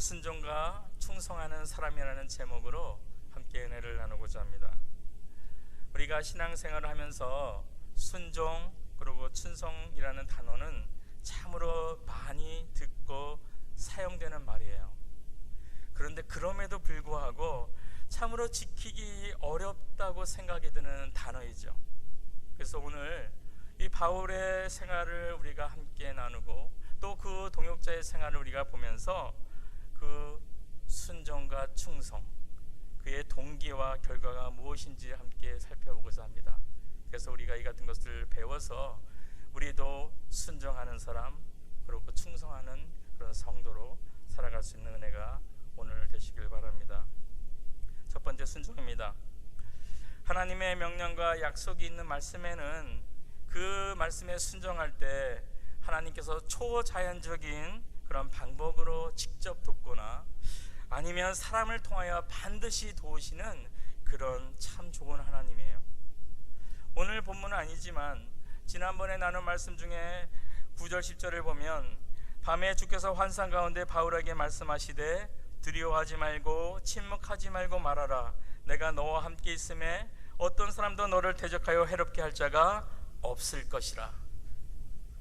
순종과 충성하는 사람이라는 제목으로 함께 은혜를 나누고자 합니다. 우리가 신앙생활을 하면서 순종 그리고 충성이라는 단어는 참으로 많이 듣고 사용되는 말이에요. 그런데 그럼에도 불구하고 참으로 지키기 어렵다고 생각이 드는 단어이죠. 그래서 오늘 이 바울의 생활을 우리가 함께 나누고 또 그 동역자의 생활을 우리가 보면서 그 순종과 충성, 그의 동기와 결과가 무엇인지 함께 살펴보고자 합니다. 그래서 우리가 이 같은 것을 배워서 우리도 순종하는 사람 그리고 충성하는 그런 성도로 살아갈 수 있는 은혜가 오늘 되시길 바랍니다. 첫 번째 순종입니다. 하나님의 명령과 약속이 있는 말씀에는 그 말씀에 순종할 때 하나님께서 초자연적인 그런 방법으로 직접 돕거나 아니면 사람을 통하여 반드시 도우시는 그런 참 좋은 하나님이에요. 오늘 본문은 아니지만 지난번에 나눈 말씀 중에 9절 10절을 보면 밤에 주께서 환상 가운데 바울에게 말씀하시되 두려워하지 말고 침묵하지 말고 말하라. 내가 너와 함께 있음에 어떤 사람도 너를 대적하여 해롭게 할 자가 없을 것이라.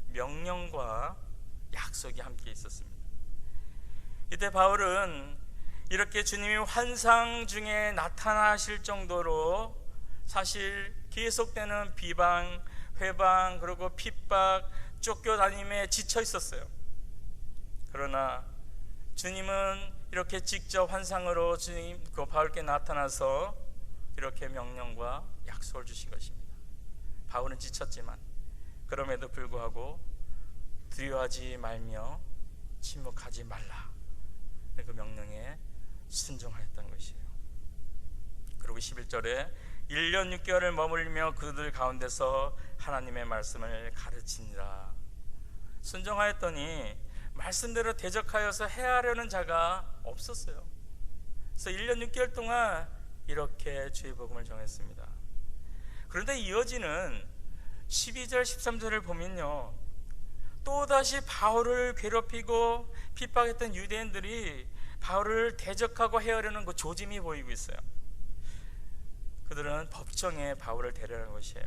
명령과 약속이 함께 있었습니다. 이때 바울은 이렇게 주님이 환상 중에 나타나실 정도로 사실 계속되는 비방, 회방, 그리고 핍박, 쫓겨다님에 지쳐 있었어요. 그러나 주님은 이렇게 직접 환상으로 주님 그 바울께 나타나서 이렇게 명령과 약속을 주신 것입니다. 바울은 지쳤지만 그럼에도 불구하고 두려워하지 말며 침묵하지 말라, 그 명령에 순종하였던 것이에요. 그리고 11절에 1년 6개월을 머물며 그들 가운데서 하나님의 말씀을 가르치니라. 순종하였더니 말씀대로 대적하여서 해하려는 자가 없었어요. 그래서 1년 6개월 동안 이렇게 주의 복음을 전했습니다. 그런데 이어지는 12절 13절을 보면요, 또다시 바울을 괴롭히고 핍박했던 유대인들이 바울을 대적하고 해하려는 그 조짐이 보이고 있어요. 그들은 법정에 바울을 데려가는 것이에요.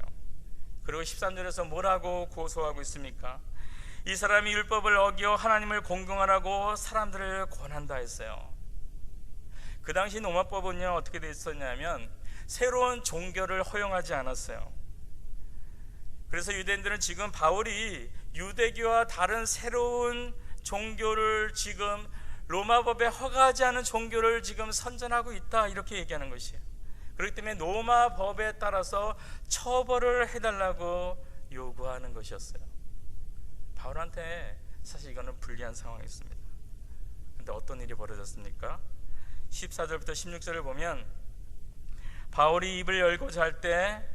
그리고 13절에서 뭐라고 고소하고 있습니까? 이 사람이 율법을 어기어 하나님을 공경하라고 사람들을 권한다 했어요. 그 당시 로마법은요 어떻게 되어 있었냐면 새로운 종교를 허용하지 않았어요. 그래서 유대인들은 지금 바울이 유대교와 다른 새로운 종교를 지금 로마법에 허가하지 않은 종교를 지금 선전하고 있다, 이렇게 얘기하는 것이에요. 그렇기 때문에 로마법에 따라서 처벌을 해달라고 요구하는 것이었어요. 바울한테 사실 이거는 불리한 상황이었습니다. 그런데 어떤 일이 벌어졌습니까? 14절부터 16절을 보면 바울이 입을 열고자 할 때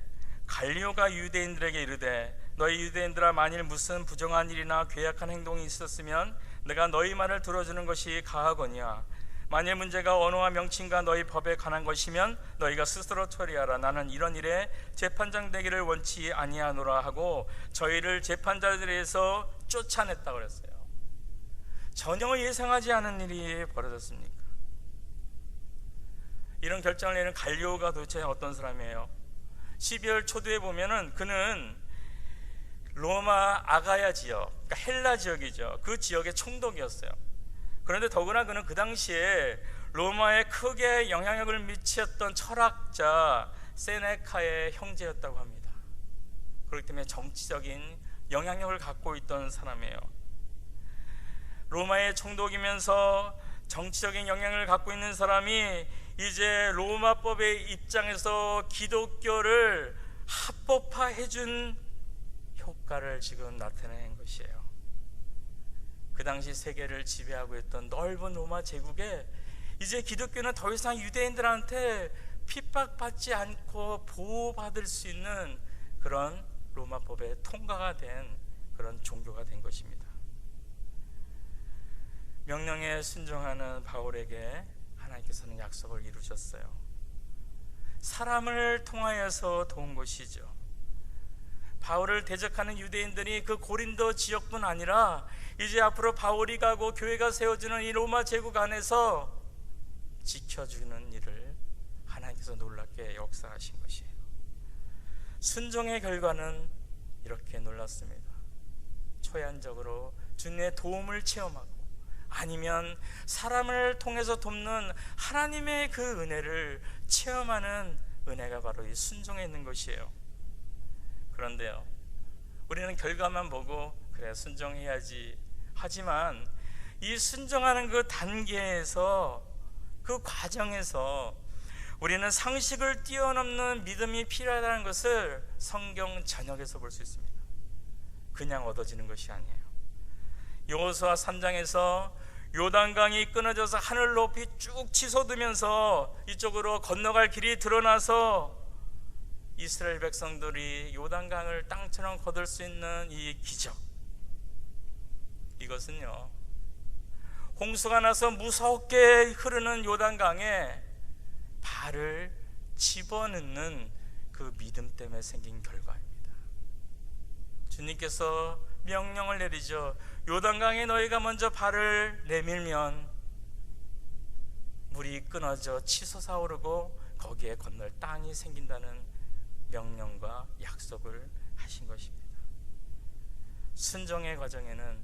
갈리오가 유대인들에게 이르되 너희 유대인들아, 만일 무슨 부정한 일이나 괴악한 행동이 있었으면 내가 너희 말을 들어주는 것이 가하거니와 만일 문제가 언어와 명칭과 너희 법에 관한 것이면 너희가 스스로 처리하라. 나는 이런 일에 재판장 되기를 원치 아니하노라 하고 저희를 재판자들에서 쫓아냈다고 그랬어요. 전혀 예상하지 않은 일이 벌어졌습니까? 이런 결정을 내는 갈리오가 도대체 어떤 사람이에요? 12월 초두에 보면은 그는 로마 아가야 지역, 그러니까 헬라 지역이죠. 그 지역의 총독이었어요. 그런데 더구나 그는 그 당시에 로마에 크게 영향력을 미쳤던 철학자 세네카의 형제였다고 합니다. 그렇기 때문에 정치적인 영향력을 갖고 있던 사람이에요. 로마의 총독이면서 정치적인 영향을 갖고 있는 사람이 이제 로마법의 입장에서 기독교를 합법화해준 효과를 지금 나타낸 것이에요. 그 당시 세계를 지배하고 있던 넓은 로마 제국에 이제 기독교는 더 이상 유대인들한테 핍박받지 않고 보호받을 수 있는 그런 로마법에 통과가 된 그런 종교가 된 것입니다. 명령에 순종하는 바울에게 하나님께서는 약속을 이루셨어요. 사람을 통하여서 도운 것이죠. 바울을 대적하는 유대인들이 그 고린도 지역뿐 아니라 이제 앞으로 바울이 가고 교회가 세워지는 이 로마 제국 안에서 지켜주는 일을 하나님께서 놀랍게 역사하신 것이에요. 순종의 결과는 이렇게 놀랐습니다. 초연적으로 주님의 도움을 체험하고, 아니면 사람을 통해서 돕는 하나님의 그 은혜를 체험하는 은혜가 바로 이 순종에 있는 것이에요. 그런데요, 우리는 결과만 보고 그래 순종해야지 하지만 이 순종하는 그 단계에서, 그 과정에서 우리는 상식을 뛰어넘는 믿음이 필요하다는 것을 성경 전역에서 볼 수 있습니다. 그냥 얻어지는 것이 아니에요. 여호수아 3장에서 요단강이 끊어져서 하늘 높이 쭉 치솟으면서 이쪽으로 건너갈 길이 드러나서 이스라엘 백성들이 요단강을 땅처럼 거둘 수 있는 이 기적, 이것은요, 홍수가 나서 무섭게 흐르는 요단강에 발을 집어넣는 그 믿음 때문에 생긴 결과입니다. 주님께서 명령을 내리죠. 요단강에 너희가 먼저 발을 내밀면 물이 끊어져 치솟아 오르고 거기에 건널 땅이 생긴다는 명령과 약속을 하신 것입니다. 순종의 과정에는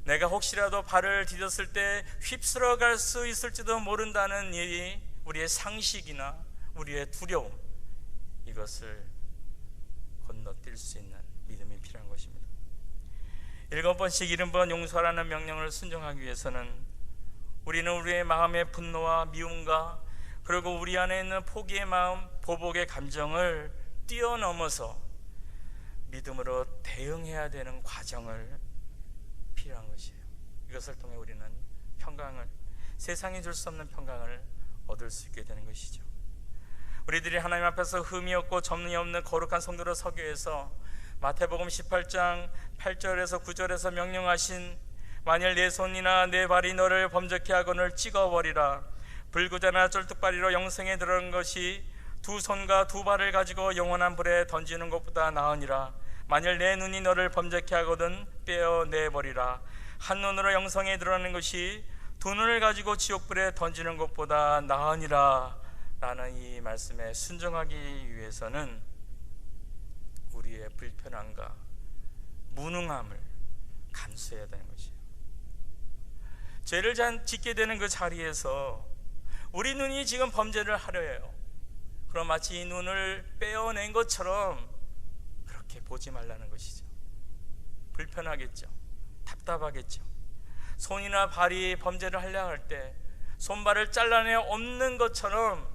내가 혹시라도 발을 디뎠을 때 휩쓸어 갈 수 있을지도 모른다는 일이 우리의 상식이나 우리의 두려움, 이것을 건너뛸 수 있는 믿음이 필요한 것입니다. 7번씩 70번 용서하라는 명령을 순종하기 위해서는 우리는 우리의 마음의 분노와 미움과 그리고 우리 안에 있는 포기의 마음, 보복의 감정을 뛰어넘어서 믿음으로 대응해야 되는 과정을 필요한 것이에요. 이것을 통해 우리는 평강을, 세상이 줄 수 없는 평강을 얻을 수 있게 되는 것이죠. 우리들이 하나님 앞에서 흠이 없고 점이 없는 거룩한 성도로 서기 위해서 마태복음 18장 8절에서 9절에서 명령하신 만일 내 손이나 내 발이 너를 범죄케 하거늘 찍어버리라. 불구자나 쩔뚝발이로 영생에 들어간 것이 두 손과 두 발을 가지고 영원한 불에 던지는 것보다 나으니라. 만일 내 눈이 너를 범죄케 하거든 빼어내버리라. 한 눈으로 영생에 들어가는 것이 두 눈을 가지고 지옥불에 던지는 것보다 나으니라. 라는 이 말씀에 순종하기 위해서는 우리의 불편함과 무능함을 감수해야 되는 것이에요. 죄를 짓게 되는 그 자리에서 우리 눈이 지금 범죄를 하려 해요. 그럼 마치 이 눈을 빼어낸 것처럼 그렇게 보지 말라는 것이죠. 불편하겠죠. 답답하겠죠. 손이나 발이 범죄를 하려 할 때 손발을 잘라내 없는 것처럼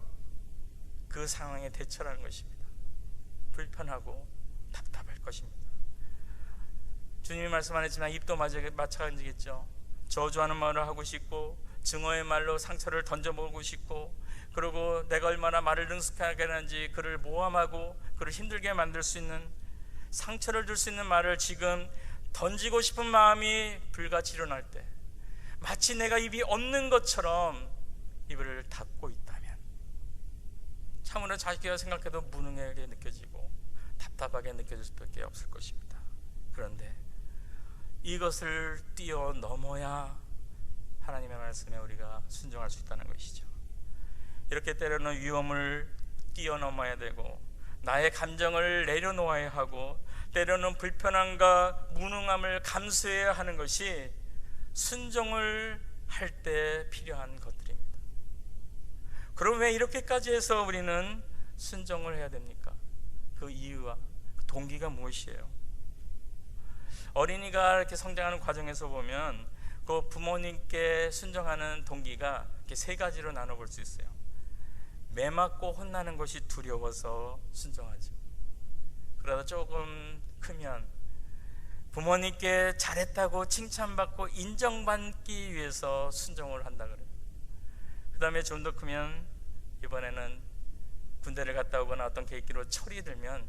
그 상황에 대처하는 것입니다. 불편하고 답답할 것입니다. 주님이 말씀 안 했지만 입도 마찬가지겠죠. 저주하는 말을 하고 싶고 증오의 말로 상처를 던져보고 싶고, 그리고 내가 얼마나 말을 능숙하게 하는지 그를 모함하고 그를 힘들게 만들 수 있는, 상처를 줄 수 있는 말을 지금 던지고 싶은 마음이 불같이 일어날 때 마치 내가 입이 없는 것처럼 입을 닫고 있다면 참으로 자식이라 생각해도 무능하게 느껴지고 답답하게 느껴질 수밖에 없을 것입니다. 그런데 이것을 뛰어넘어야 하나님의 말씀에 우리가 순종할 수 있다는 것이죠. 이렇게 때로는 위험을 뛰어넘어야 되고 나의 감정을 내려놓아야 하고 때로는 불편함과 무능함을 감수해야 하는 것이 순종을 할 때 필요한 것들입니다. 그럼 왜 이렇게까지 해서 우리는 순종을 해야 됩니까? 그 이유와 그 동기가 무엇이에요? 어린이가 이렇게 성장하는 과정에서 보면 그 부모님께 순종하는 동기가 이렇게 세 가지로 나눠볼 수 있어요. 매 맞고 혼나는 것이 두려워서 순종하죠. 그러다 조금 크면 부모님께 잘했다고 칭찬받고 인정받기 위해서 순종을 한다 그래요. 그 다음에 좀 더 크면 이번에는 군대를 갔다 오거나 어떤 계기로 철이 들면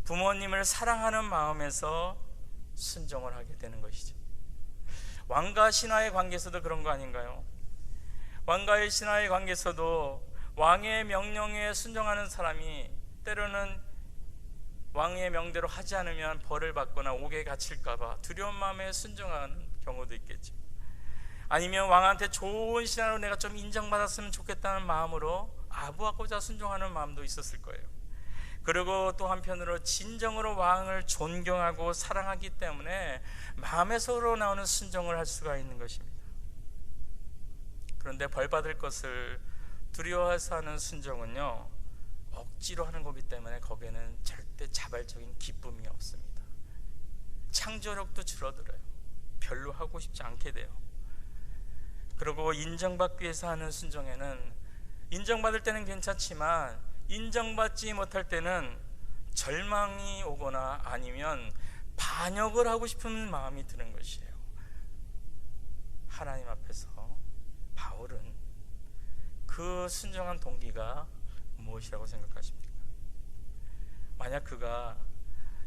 부모님을 사랑하는 마음에서 순종을 하게 되는 것이죠. 왕과 신하의 관계에서도 그런 거 아닌가요? 왕과의 신하의 관계에서도 왕의 명령에 순종하는 사람이 때로는 왕의 명대로 하지 않으면 벌을 받거나 옥에 갇힐까봐 두려운 마음에 순종하는 경우도 있겠죠. 아니면 왕한테 좋은 신하로 내가 좀 인정받았으면 좋겠다는 마음으로 아부하고자 순종하는 마음도 있었을 거예요. 그리고 또 한편으로 진정으로 왕을 존경하고 사랑하기 때문에 마음에서 나오는 순종을 할 수가 있는 것입니다. 그런데 벌 받을 것을 두려워해서 하는 순종은요, 억지로 하는 거기 때문에 거기에는 절대 자발적인 기쁨이 없습니다. 창조력도 줄어들어요. 별로 하고 싶지 않게 돼요. 그리고 인정받기 위해서 하는 순종에는 인정받을 때는 괜찮지만 인정받지 못할 때는 절망이 오거나 아니면 반역을 하고 싶은 마음이 드는 것이에요. 하나님 앞에서 바울은 그 순종한 동기가 무엇이라고 생각하십니까? 만약 그가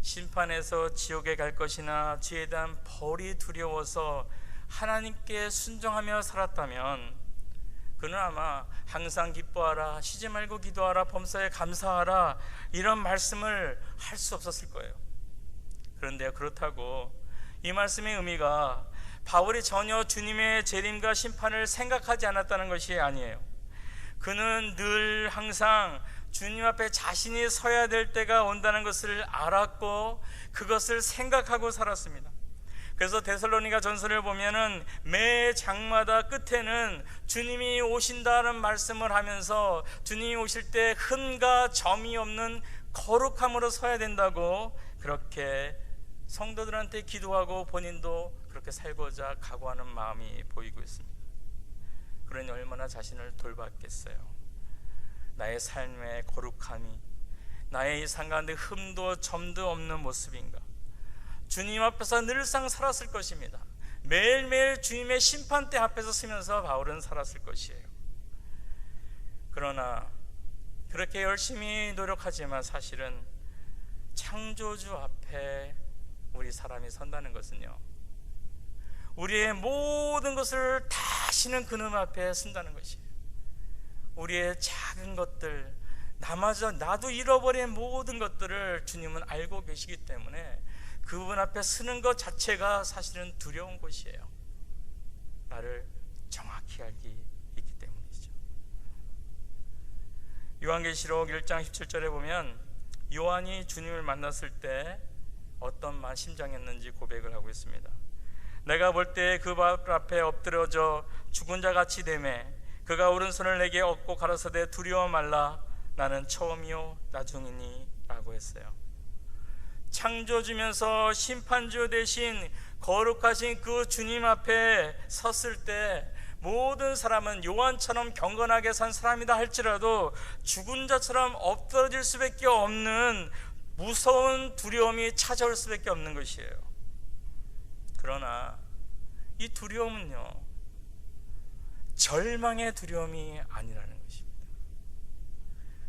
심판에서 지옥에 갈 것이나 죄에 대한 벌이 두려워서 하나님께 순종하며 살았다면 그는 아마 항상 기뻐하라, 쉬지 말고 기도하라, 범사에 감사하라 이런 말씀을 할 수 없었을 거예요. 그런데 그렇다고 이 말씀의 의미가 바울이 전혀 주님의 재림과 심판을 생각하지 않았다는 것이 아니에요. 그는 늘 항상 주님 앞에 자신이 서야 될 때가 온다는 것을 알았고 그것을 생각하고 살았습니다. 그래서 데살로니가 전서를 보면은 매 장마다 끝에는 주님이 오신다는 말씀을 하면서 주님이 오실 때 흠과 점이 없는 거룩함으로 서야 된다고 그렇게 성도들한테 기도하고 본인도 그렇게 살고자 각오하는 마음이 보이고 있습니다. 그러니 얼마나 자신을 돌봤겠어요. 나의 삶의 거룩함이 나의 이 삶 가운데 흠도 점도 없는 모습인가? 주님 앞에서 늘상 살았을 것입니다. 매일매일 주님의 심판대 앞에서 서면서 바울은 살았을 것이에요. 그러나 그렇게 열심히 노력하지만 사실은 창조주 앞에 우리 사람이 선다는 것은요, 우리의 모든 것을 다시는 그놈 앞에 쓴다는 것이에요. 우리의 작은 것들, 나도 잃어버린 모든 것들을 주님은 알고 계시기 때문에 그분 앞에 서는 것 자체가 사실은 두려운 것이에요. 나를 정확히 알기 있기 때문이죠. 요한계시록 1장 17절에 보면 요한이 주님을 만났을 때 어떤 심정이었는지 고백을 하고 있습니다. 내가 볼 때 그 발 앞에 엎드려져 죽은 자 같이 되매 그가 오른손을 내게 얻고 가라사대 두려워 말라 나는 처음이요 나중이니 라고 했어요. 창조주면서 심판주 대신 거룩하신 그 주님 앞에 섰을 때 모든 사람은 요한처럼 경건하게 산 사람이다 할지라도 죽은 자처럼 엎드러질 수밖에 없는 무서운 두려움이 찾아올 수밖에 없는 것이에요. 그러나 이 두려움은요, 절망의 두려움이 아니라는 것입니다.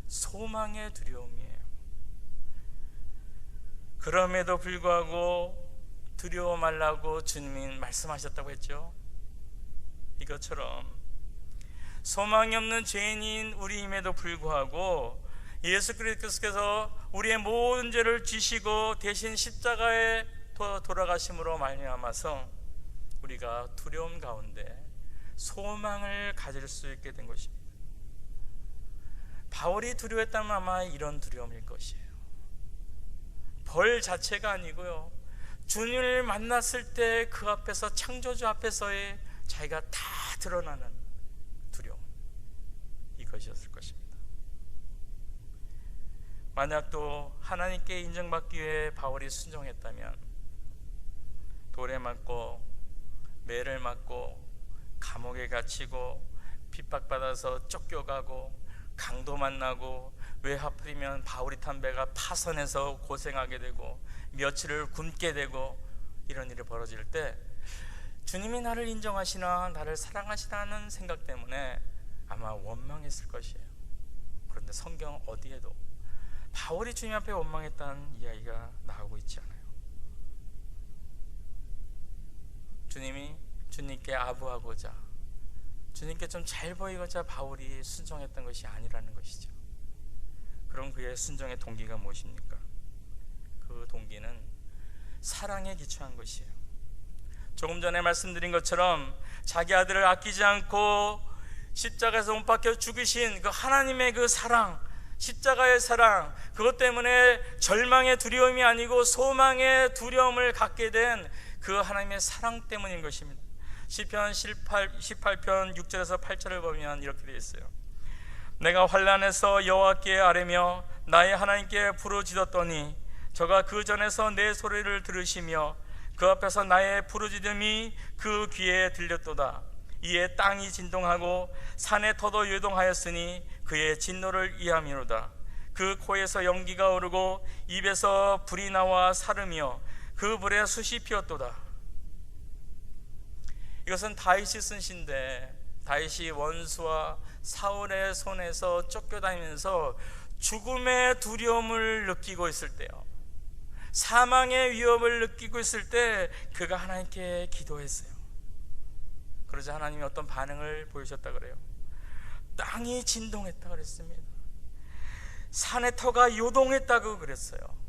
소망의 두려움이에요. 그럼에도 불구하고 두려워 말라고 주님이 말씀하셨다고 했죠. 이것처럼 소망이 없는 죄인인 우리임에도 불구하고 예수 그리스도께서 우리의 모든 죄를 지시고 대신 십자가에 돌아가심으로 말미암아서 우리가 두려움 가운데 소망을 가질 수 있게 된 것입니다. 바울이 두려워했다면 아마 이런 두려움일 것이에요. 벌 자체가 아니고요, 주님을 만났을 때 그 앞에서 창조주 앞에서의 자기가 다 드러나는 두려움, 이것이었을 것입니다. 만약 또 하나님께 인정받기 위해 바울이 순종했다면 돌에 맞고 매를 맞고 감옥에 갇히고 핍박받아서 쫓겨가고 강도 만나고 왜 하필이면 바울이 탄 배가 파선해서 고생하게 되고 며칠을 굶게 되고 이런 일이 벌어질 때 주님이 나를 인정하시나 나를 사랑하시나는 생각 때문에 아마 원망했을 것이에요. 그런데 성경 어디에도 바울이 주님 앞에 원망했다는 이야기가 나오고 있지 않아요. 주님이 주님께 아부하고자 주님께 좀 잘 보이고자 바울이 순종했던 것이 아니라는 것이죠. 그럼 그의 순종의 동기가 무엇입니까? 그 동기는 사랑에 기초한 것이에요. 조금 전에 말씀드린 것처럼 자기 아들을 아끼지 않고 십자가에서 못 박혀 죽으신 그 하나님의 그 사랑, 십자가의 사랑, 그것 때문에 절망의 두려움이 아니고 소망의 두려움을 갖게 된 그 하나님의 사랑 때문인 것입니다. 시편 18편 6절에서 8절을 보면 이렇게 되어 있어요. 내가 환난에서 여호와께 아뢰며 나의 하나님께 부르짖었더니 저가 그 전에서 내 소리를 들으시며 그 앞에서 나의 부르짖음이 그 귀에 들렸도다. 이에 땅이 진동하고 산의 터도 요동하였으니 그의 진노를 이함이로다. 그 코에서 연기가 오르고 입에서 불이 나와 사르며 그 불에 숯이 피었도다. 이것은 다윗이 쓴 시인데, 다윗이 원수와 사울의 손에서 쫓겨다니면서 죽음의 두려움을 느끼고 있을 때요, 사망의 위협을 느끼고 있을 때 그가 하나님께 기도했어요. 그러자 하나님이 어떤 반응을 보이셨다 그래요. 땅이 진동했다 그랬습니다. 산의 터가 요동했다고 그랬어요.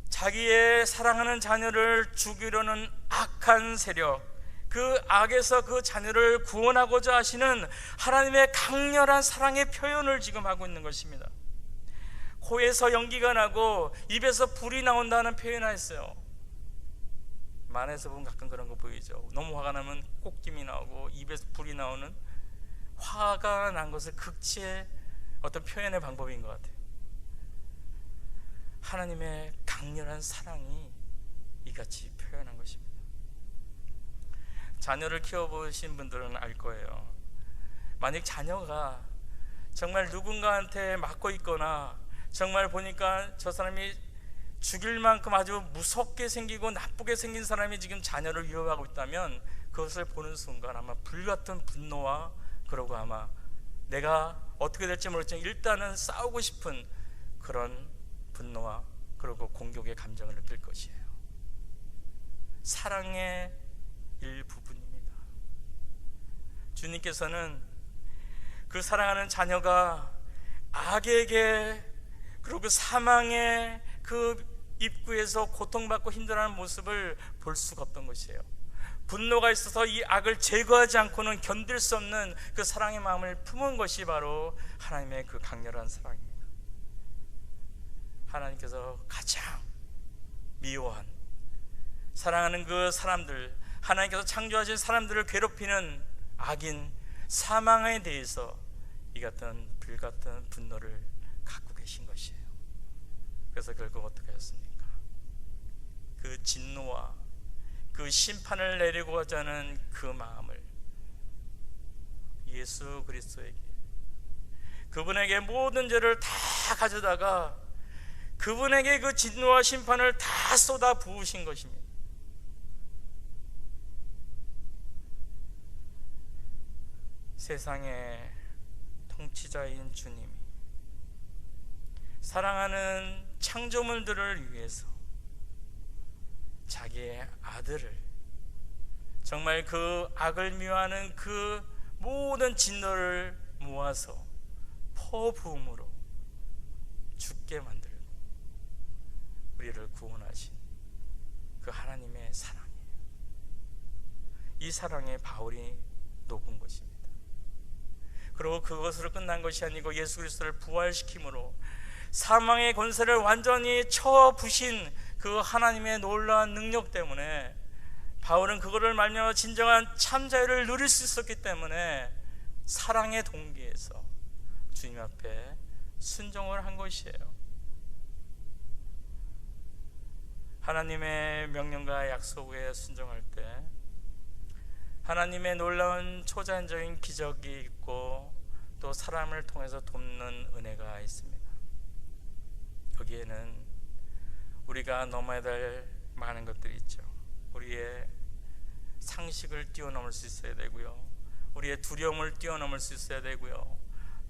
자기의 사랑하는 자녀를 죽이려는 악한 세력, 그 악에서 그 자녀를 구원하고자 하시는 하나님의 강렬한 사랑의 표현을 지금 하고 있는 것입니다. 코에서 연기가 나고 입에서 불이 나온다는 표현을 했어요. 만화에서 보면 가끔 그런 거 보이죠. 너무 화가 나면 꽃김이 나오고 입에서 불이 나오는, 화가 난 것을 극치의 어떤 표현의 방법인 것 같아요. 하나님의 강렬한 사랑이 이같이 표현한 것입니다. 자녀를 키워보신 분들은 알 거예요. 만약 자녀가 정말 누군가한테 맞고 있거나 정말 보니까 저 사람이 죽일 만큼 아주 무섭게 생기고 나쁘게 생긴 사람이 지금 자녀를 위협하고 있다면 그것을 보는 순간 아마 불같은 분노와, 그러고 아마 내가 어떻게 될지 모르겠지만 일단은 싸우고 싶은 그런 분노와 그리고 공격의 감정을 느낄 것이에요. 사랑의 일부분입니다. 주님께서는 그 사랑하는 자녀가 악에게 그리고 사망의 그 입구에서 고통받고 힘들어하는 모습을 볼 수가 없던 것이에요. 분노가 있어서 이 악을 제거하지 않고는 견딜 수 없는 그 사랑의 마음을 품은 것이 바로 하나님의 그 강렬한 사랑입니다. 하나님께서 가장 미워한, 사랑하는 그 사람들, 하나님께서 창조하신 사람들을 괴롭히는 악인 사망에 대해서 이 같은 불같은 분노를 갖고 계신 것이에요. 그래서 결국 어떻게 했습니까? 그 진노와 그 심판을 내리고자 하는 그 마음을 예수 그리스도에게, 그분에게 모든 죄를 다 가져다가 그분에게 그 진노와 심판을 다 쏟아 부으신 것입니다. 세상의 통치자인 주님이 사랑하는 창조물들을 위해서 자기의 아들을, 정말 그 악을 미워하는 그 모든 진노를 모아서 퍼부음으로 죽게 만들고 우리를 구원하신 그 하나님의 사랑이에요. 이 사랑에 바울이 녹은 것입니다. 그리고 그것으로 끝난 것이 아니고 예수 그리스도를 부활시킴으로 사망의 권세를 완전히 쳐부신 그 하나님의 놀라운 능력 때문에 바울은 그거를 말미암아 진정한 참 자유를 누릴 수 있었기 때문에 사랑의 동기에서 주님 앞에 순종을 한 것이에요. 하나님의 명령과 약속에 순종할 때 하나님의 놀라운 초자연적인 기적이 있고 또 사람을 통해서 돕는 은혜가 있습니다. 거기에는 우리가 넘어야 될 많은 것들이 있죠. 우리의 상식을 뛰어넘을 수 있어야 되고요, 우리의 두려움을 뛰어넘을 수 있어야 되고요,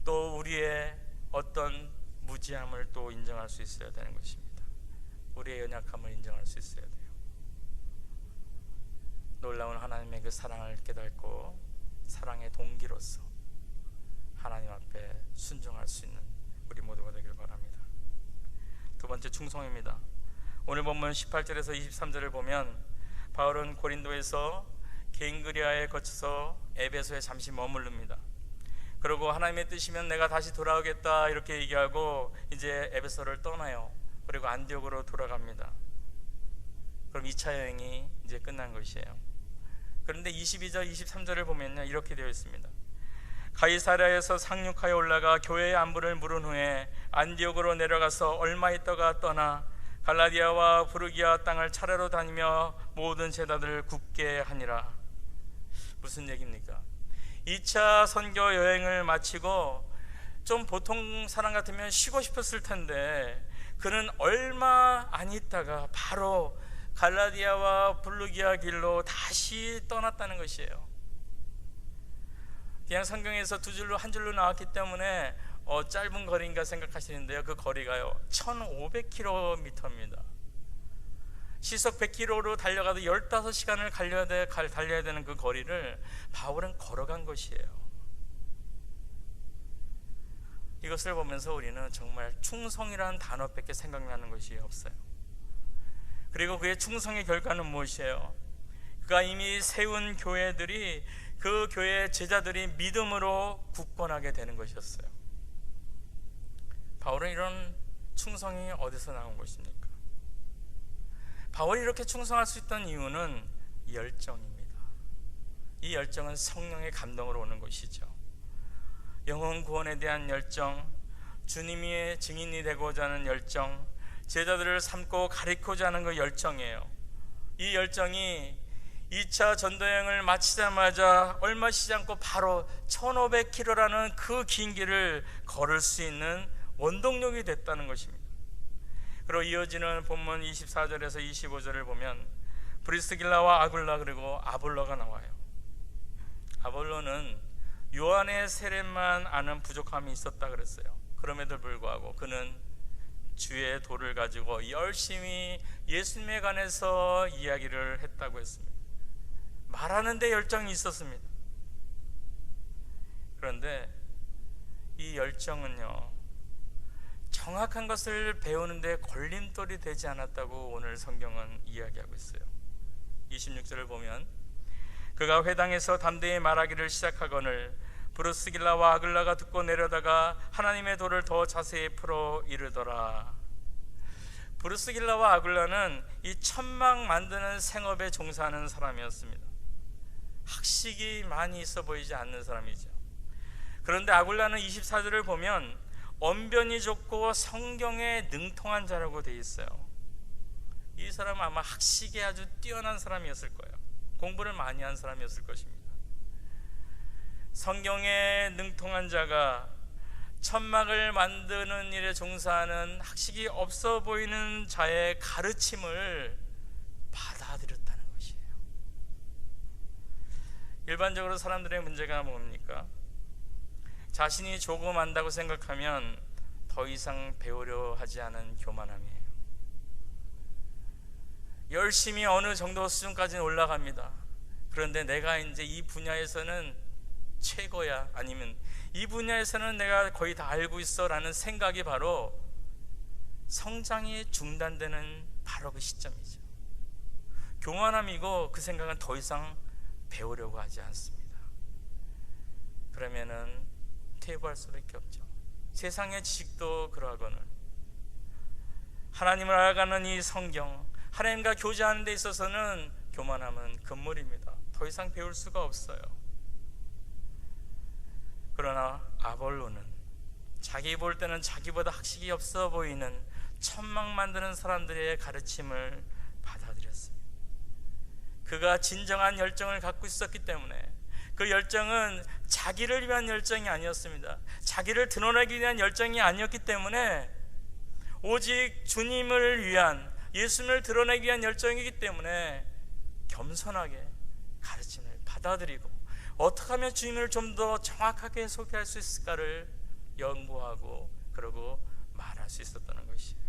또 우리의 어떤 무지함을 또 인정할 수 있어야 되는 것입니다. 우리의 연약함을 인정할 수 있어야 돼요. 놀라운 하나님의 그 사랑을 깨닫고 사랑의 동기로서 하나님 앞에 순종할 수 있는 우리 모두가 되길 바랍니다. 두 번째 충성입니다. 오늘 본문 18절에서 23절을 보면 바울은 고린도에서 겐그리아에 거쳐서 에베소에 잠시 머무릅니다. 그리고 하나님의 뜻이면 내가 다시 돌아오겠다 이렇게 얘기하고 이제 에베소를 떠나요. 그리고 안디옥으로 돌아갑니다. 그럼 2차 여행이 이제 끝난 것이에요. 그런데 22절 23절을 보면요, 이렇게 되어 있습니다. 가이사랴에서 상륙하여 올라가 교회의 안부를 물은 후에 안디옥으로 내려가서 얼마 있다가 떠나 갈라디아와 부르기아 땅을 차례로 다니며 모든 제자들을 굳게 하니라. 무슨 얘기입니까? 2차 선교 여행을 마치고 좀 보통 사람 같으면 쉬고 싶었을 텐데 그는 얼마 안 있다가 바로 갈라디아와 부르기아 길로 다시 떠났다는 것이에요. 그냥 성경에서 두 줄로 한 줄로 나왔기 때문에 짧은 거리인가 생각하시는데요, 그 거리가요 1500km입니다. 시속 100km로 달려가도 15시간을 달려야 되는 그 거리를 바울은 걸어간 것이에요. 이것을 보면서 우리는 정말 충성이라는 단어밖에 생각나는 것이 없어요. 그리고 그의 충성의 결과는 무엇이에요? 그가 이미 세운 교회들이, 그 교회의 제자들이 믿음으로 굳건하게 되는 것이었어요. 바울은 이런 충성이 어디서 나온 것입니까? 바울이 이렇게 충성할 수 있던 이유는 열정입니다. 이 열정은 성령의 감동으로 오는 것이죠. 영혼 구원에 대한 열정, 주님의 증인이 되고자 하는 열정, 제자들을 삼고 가리키고자 하는 그 열정이에요. 이 열정이 2차 전도여행을 마치자마자 얼마 쉬지 않고 바로 1500km라는 그 긴 길을 걸을 수 있는 원동력이 됐다는 것입니다. 그리고 이어지는 본문 24절에서 25절을 보면 브리스길라와 아굴라 그리고 아볼로가 나와요. 아볼로는 요한의 세례만 아는 부족함이 있었다 그랬어요. 그럼에도 불구하고 그는 주의 도를 가지고 열심히 예수님에 관해서 이야기를 했다고 했습니다. 말하는 데 열정이 있었습니다. 그런데 이 열정은요, 정확한 것을 배우는데 걸림돌이 되지 않았다고 오늘 성경은 이야기하고 있어요. 26절을 보면 그가 회당에서 담대히 말하기를 시작하거늘 브루스길라와 아글라가 듣고 내려다가 하나님의 도를 더 자세히 풀어 이르더라. 브루스길라와 아글라는 이 천막 만드는 생업에 종사하는 사람이었습니다. 학식이 많이 있어 보이지 않는 사람이죠. 그런데 아굴라는 24절을 보면 언변이 좋고 성경에 능통한 자라고 되어 있어요. 이 사람은 아마 학식에 아주 뛰어난 사람이었을 거예요. 공부를 많이 한 사람이었을 것입니다. 성경에 능통한 자가 천막을 만드는 일에 종사하는 학식이 없어 보이는 자의 가르침을 받아들였다는 것이에요. 일반적으로 사람들의 문제가 뭡니까? 자신이 조금 안다고 생각하면 더 이상 배우려 하지 않은 교만함이에요. 열심히 어느 정도 수준까지는 올라갑니다. 그런데 내가 이제 이 분야에서는 최고야, 아니면 이 분야에서는 내가 거의 다 알고 있어 라는 생각이 바로 성장이 중단되는 바로 그 시점이죠. 교만함이고 그 생각은 더 이상 배우려고 하지 않습니다. 그러면은 퇴보할 수밖에 없죠. 세상의 지식도 그러하거늘 하나님을 알아가는 이 성경, 하나님과 교제하는 데 있어서는 교만함은 금물입니다. 더 이상 배울 수가 없어요. 그러나 아볼로는 자기 볼 때는 자기보다 학식이 없어 보이는 천막 만드는 사람들의 가르침을 받아들였습니다. 그가 진정한 열정을 갖고 있었기 때문에, 그 열정은 자기를 위한 열정이 아니었습니다. 자기를 드러내기 위한 열정이 아니었기 때문에 오직 주님을 위한, 예수님을 드러내기 위한 열정이기 때문에 겸손하게 가르침을 받아들이고 어떻게 하면 주님을 좀 더 정확하게 소개할 수 있을까를 연구하고 그러고 말할 수 있었다는 것이에요.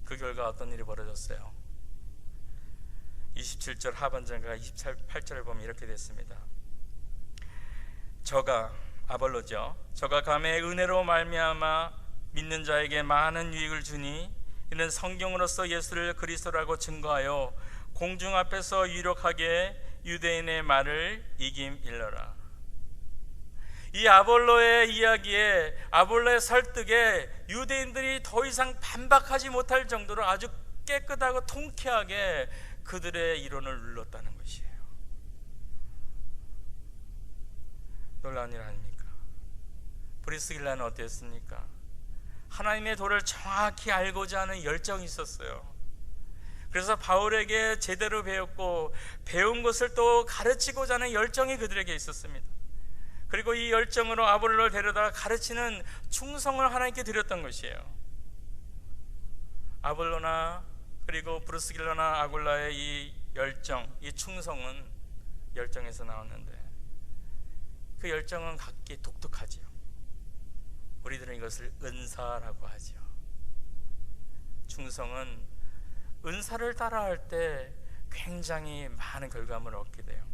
그 결과 어떤 일이 벌어졌어요? 27절 하반절과 28절을 보면 이렇게 됐습니다. 저가, 아볼로죠, 저가 감의 은혜로 말미암아 믿는 자에게 많은 유익을 주니 이는 성경으로서 예수를 그리스도라고 증거하여 공중 앞에서 유력하게 유대인의 말을 이김일러라. 이 아볼로의 이야기에, 아볼로의 설득에 유대인들이 더 이상 반박하지 못할 정도로 아주 깨끗하고 통쾌하게 그들의 이론을 눌렀다는 것이에요. 놀라운 일 아닙니까? 브리스길라는 어땠습니까? 하나님의 도를 정확히 알고자 하는 열정이 있었어요. 그래서 바울에게 제대로 배웠고 배운 것을 또 가르치고자 하는 열정이 그들에게 있었습니다. 그리고 이 열정으로 아볼로를 데려다가 가르치는 충성을 하나님께 드렸던 것이에요. 아볼로나 그리고 브리스길라나 아굴라의 이 열정, 이 충성은 열정에서 나왔는데 그 열정은 각기 독특하지요. 우리들은 이것을 은사라고 하죠. 충성은 은사를 따라할 때 굉장히 많은 결과물을 얻게 돼요.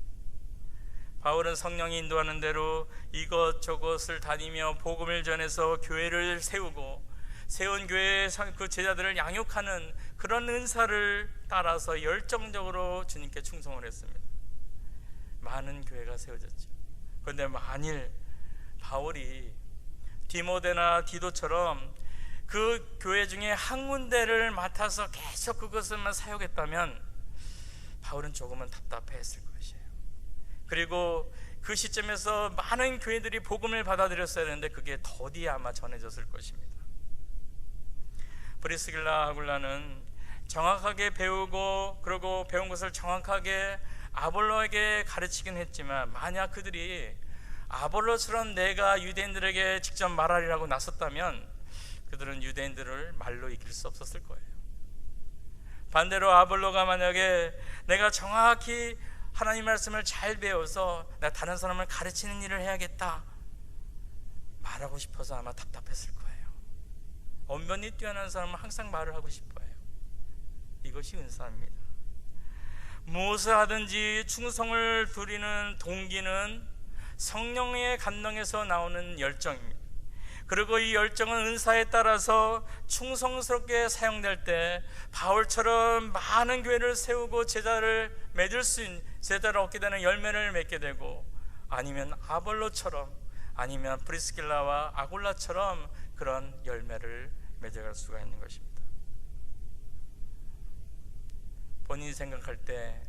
바울은 성령이 인도하는 대로 이것저것을 다니며 복음을 전해서 교회를 세우고 세운 교회의 그 제자들을 양육하는 그런 은사를 따라서 열정적으로 주님께 충성을 했습니다. 많은 교회가 세워졌죠. 그런데 만일 바울이 디모데나 디도처럼 그 교회 중에 한 군데를 맡아서 계속 그것을만 사역했다면 바울은 조금은 답답했을 것이에요. 그리고 그 시점에서 많은 교회들이 복음을 받아들였어야 했는데 그게 더디 아마 전해졌을 것입니다. 브리스길라 아굴라는 정확하게 배우고 그리고 배운 것을 정확하게 아볼로에게 가르치긴 했지만 만약 그들이 아볼로처럼 내가 유대인들에게 직접 말하리라고 나섰다면 그들은 유대인들을 말로 이길 수 없었을 거예요. 반대로 아볼로가 만약에 내가 정확히 하나님 말씀을 잘 배워서 나 다른 사람을 가르치는 일을 해야겠다 말하고 싶어서 아마 답답했을 거예요. 언변이 뛰어난 사람은 항상 말을 하고 싶어요. 이것이 은사입니다. 무엇을 하든지 충성을 두리는 동기는 성령의 감동에서 나오는 열정입니다. 그리고 이 열정은 은사에 따라서 충성스럽게 사용될 때 바울처럼 많은 교회를 세우고 제자를 맺을 수 있는, 제자를 얻게 되는 열매를 맺게 되고 아니면 아볼로처럼 아니면 브리스길라와 아굴라처럼 그런 열매를 맺어갈 수가 있는 것입니다. 본인이 생각할 때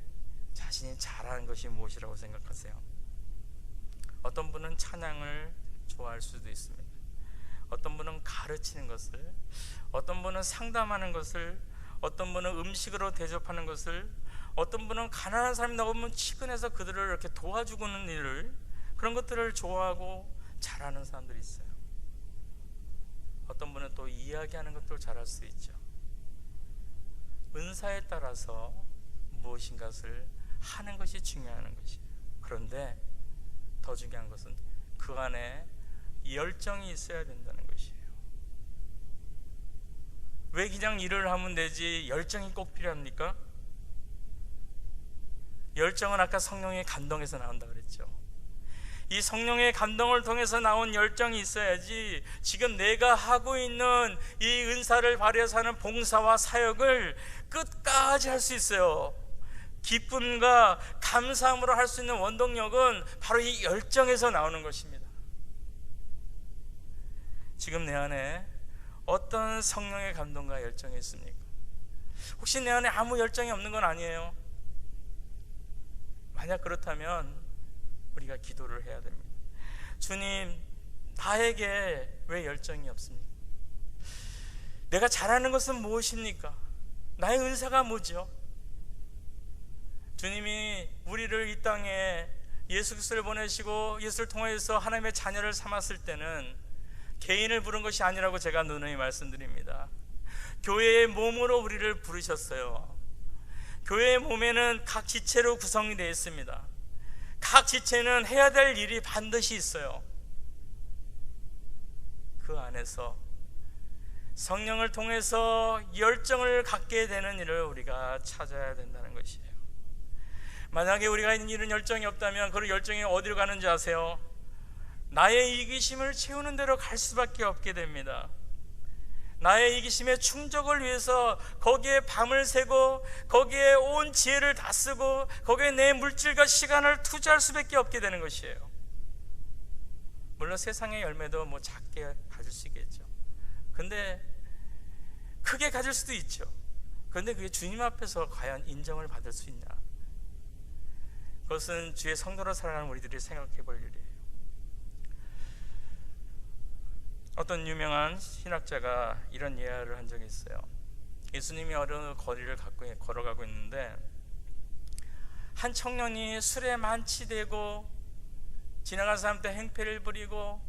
자신이 잘하는 것이 무엇이라고 생각하세요? 어떤 분은 찬양을 좋아할 수도 있습니다. 어떤 분은 가르치는 것을, 어떤 분은 상담하는 것을, 어떤 분은 음식으로 대접하는 것을, 어떤 분은 가난한 사람이 나오면 치근해서 그들을 이렇게 도와주고는 일을, 그런 것들을 좋아하고 잘하는 사람들이 있어요. 어떤 분은 또 이야기하는 것도 잘할 수 있죠. 은사에 따라서 무엇인가를 하는 것이 중요한 것이에요. 그런데 더 중요한 것은 그 안에 열정이 있어야 된다는 것이에요. 왜 그냥 일을 하면 되지 열정이 꼭 필요합니까? 열정은 아까 성령의 감동에서 나온다 그랬죠. 이 성령의 감동을 통해서 나온 열정이 있어야지 지금 내가 하고 있는 이 은사를 발휘해서 하는 봉사와 사역을 끝까지 할 수 있어요. 기쁨과 감사함으로 할 수 있는 원동력은 바로 이 열정에서 나오는 것입니다. 지금 내 안에 어떤 성령의 감동과 열정이 있습니까? 혹시 내 안에 아무 열정이 없는 건 아니에요? 만약 그렇다면 우리가 기도를 해야 됩니다. 주님, 나에게 왜 열정이 없습니까? 내가 잘하는 것은 무엇입니까? 나의 은사가 뭐죠? 주님이 우리를 이 땅에 예수 그리스도를 보내시고 예수를 통해서 하나님의 자녀를 삼았을 때는 개인을 부른 것이 아니라고 제가 누누이 말씀드립니다. 교회의 몸으로 우리를 부르셨어요. 교회의 몸에는 각 지체로 구성이 되어 있습니다. 각 지체는 해야 될 일이 반드시 있어요. 그 안에서 성령을 통해서 열정을 갖게 되는 일을 우리가 찾아야 된다는 것이에요. 만약에 우리가 이런 열정이 없다면 그 열정이 어디로 가는지 아세요? 나의 이기심을 채우는 대로 갈 수밖에 없게 됩니다. 나의 이기심의 충족을 위해서 거기에 밤을 새고 거기에 온 지혜를 다 쓰고 거기에 내 물질과 시간을 투자할 수밖에 없게 되는 것이에요. 물론 세상의 열매도 뭐 작게 가질 수 있겠죠. 근데 크게 가질 수도 있죠. 그런데 그게 주님 앞에서 과연 인정을 받을 수 있냐? 그것은 주의 성도로 살아가는 우리들이 생각해 볼 일이에요. 어떤 유명한 신학자가 이런 예화를 한 적이 있어요. 예수님이 어느 거리를 걸어가고 있는데 한 청년이 술에 만취되고 지나간 사람한테 행패를 부리고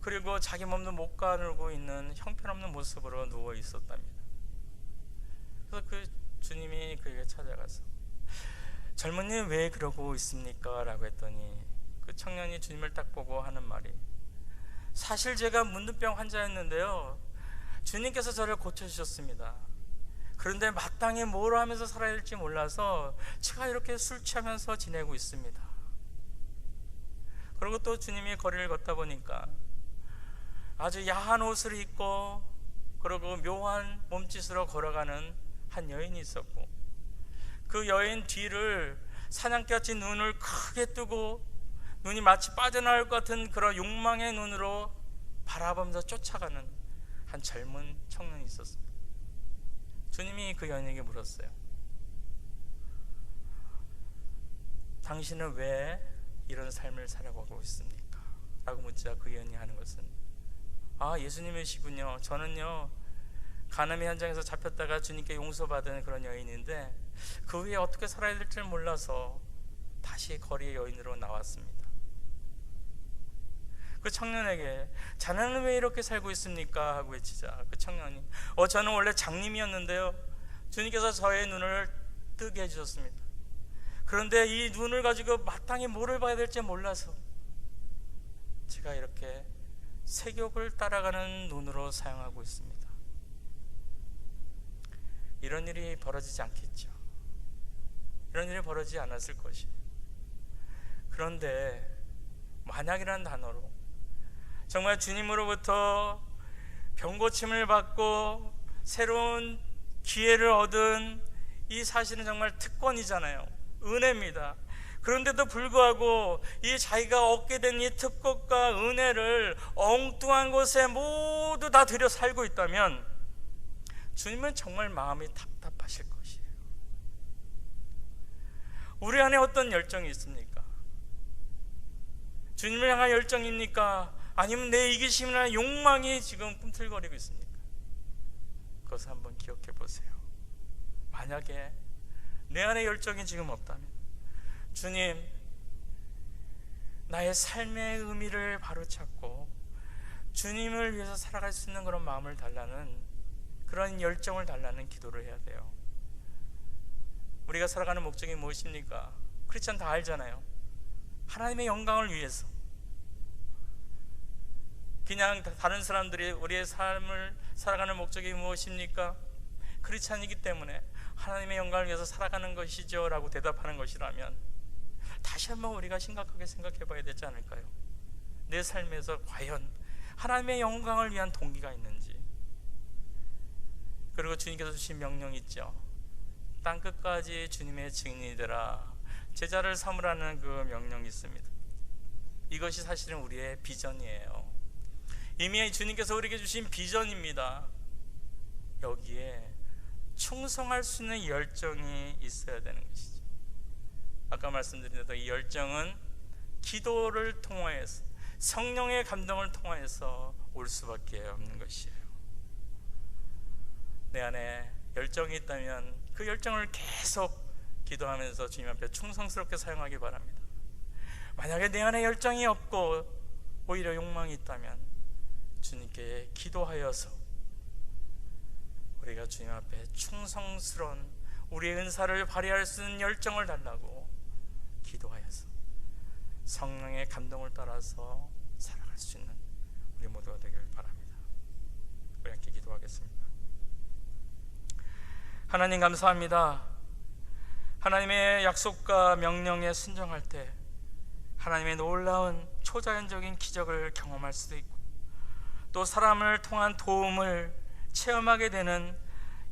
그리고 자기 몸도 못 가누고 있는 형편없는 모습으로 누워 있었답니다. 그래서 그 주님이 그에게 찾아가서 젊은이 왜 그러고 있습니까? 라고 했더니 그 청년이 주님을 딱 보고 하는 말이 사실 제가 문둥병 환자였는데요, 주님께서 저를 고쳐주셨습니다. 그런데 마땅히 뭘 하면서 살아야 될지 몰라서 제가 이렇게 술 취하면서 지내고 있습니다. 그리고 또 주님이 거리를 걷다 보니까 아주 야한 옷을 입고 그리고 묘한 몸짓으로 걸어가는 한 여인이 있었고 그 여인 뒤를 사냥개같이 눈을 크게 뜨고 눈이 마치 빠져나올 것 같은 그런 욕망의 눈으로 바라보면서 쫓아가는 한 젊은 청년이 있었습니다. 주님이 그 여인에게 물었어요. 당신은 왜 이런 삶을 살아가고 있습니까? 라고 묻자 그 여인이 하는 것은 예수님이시군요. 저는요 간음의 현장에서 잡혔다가 주님께 용서받은 그런 여인인데 그 후에 어떻게 살아야 될지 몰라서 다시 거리의 여인으로 나왔습니다. 그 청년에게 자네는 왜 이렇게 살고 있습니까? 하고 외치자 그 청년이 저는 원래 장님이었는데요, 주님께서 저의 눈을 뜨게 해주셨습니다. 그런데 이 눈을 가지고 마땅히 뭐를 봐야 될지 몰라서 제가 이렇게 세욕을 따라가는 눈으로 사용하고 있습니다. 이런 일이 벌어지지 않겠죠. 이런 일이 벌어지지 않았을 것이에요. 그런데 만약이라는 단어로 정말 주님으로부터 병고침을 받고 새로운 기회를 얻은 이 사실은 정말 특권이잖아요. 은혜입니다. 그런데도 불구하고 이 자기가 얻게 된 이 특권과 은혜를 엉뚱한 곳에 모두 다 들여 살고 있다면 주님은 정말 마음이 답답하실 것이에요. 우리 안에 어떤 열정이 있습니까? 주님을 향한 열정입니까? 아니면 내 이기심이나 욕망이 지금 꿈틀거리고 있습니까? 그것을 한번 기억해 보세요. 만약에 내 안에 열정이 지금 없다면 주님, 나의 삶의 의미를 바로찾고 주님을 위해서 살아갈 수 있는 그런 마음을 달라는, 그런 열정을 달라는 기도를 해야 돼요. 우리가 살아가는 목적이 무엇입니까? 크리스찬 다 알잖아요. 하나님의 영광을 위해서. 그냥 다른 사람들이 우리의 삶을 살아가는 목적이 무엇입니까? 크리스찬이기 때문에 하나님의 영광을 위해서 살아가는 것이죠 라고 대답하는 것이라면 다시 한번 우리가 심각하게 생각해 봐야 되지 않을까요? 내 삶에서 과연 하나님의 영광을 위한 동기가 있는지. 그리고 주님께서 주신 명령이 있죠. 땅끝까지 주님의 증인이 되라, 제자를 삼으라는 그 명령이 있습니다. 이것이 사실은 우리의 비전이에요. 이미 주님께서 우리에게 주신 비전입니다. 여기에 충성할 수 있는 열정이 있어야 되는 것이죠. 아까 말씀드린 대로 이 열정은 기도를 통하여서, 성령의 감동을 통하여서 올 수밖에 없는 것이에요. 내 안에 열정이 있다면 그 열정을 계속 기도하면서 주님 앞에 충성스럽게 사용하기 바랍니다. 만약에 내 안에 열정이 없고 오히려 욕망이 있다면 주님께 기도하여서 우리가 주님 앞에 충성스러운 우리의 은사를 발휘할 수 있는 열정을 달라고 기도하여서 성령의 감동을 따라서 살아갈 수 있는 우리 모두가 되길 바랍니다. 우리 함께 기도하겠습니다. 하나님 감사합니다. 하나님의 약속과 명령에 순종할 때 하나님의 놀라운 초자연적인 기적을 경험할 수도 있고 또 사람을 통한 도움을 체험하게 되는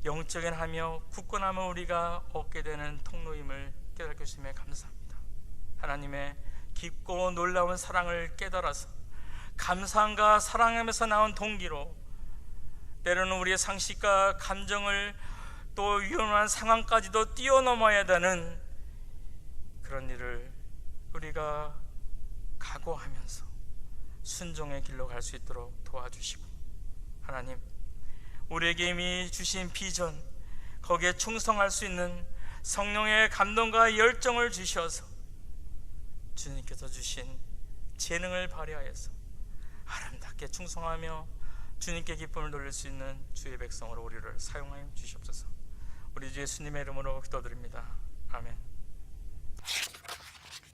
영적인 하며 굳건함을 우리가 얻게 되는 통로임을 깨닫게 해주심에 감사합니다. 하나님의 깊고 놀라운 사랑을 깨달아서 감사함과 사랑함에서 나온 동기로 때로는 우리의 상식과 감정을 또 위험한 상황까지도 뛰어넘어야 되는 그런 일을 우리가 각오하면서 순종의 길로 갈 수 있도록 도와주시고, 하나님 우리에게 이미 주신 비전 거기에 충성할 수 있는 성령의 감동과 열정을 주셔서 주님께서 주신 재능을 발휘하여서 아름답게 충성하며 주님께 기쁨을 돌릴 수 있는 주의 백성으로 우리를 사용하여 주시옵소서. 우리 주 예수님의 이름으로 기도드립니다. 아멘.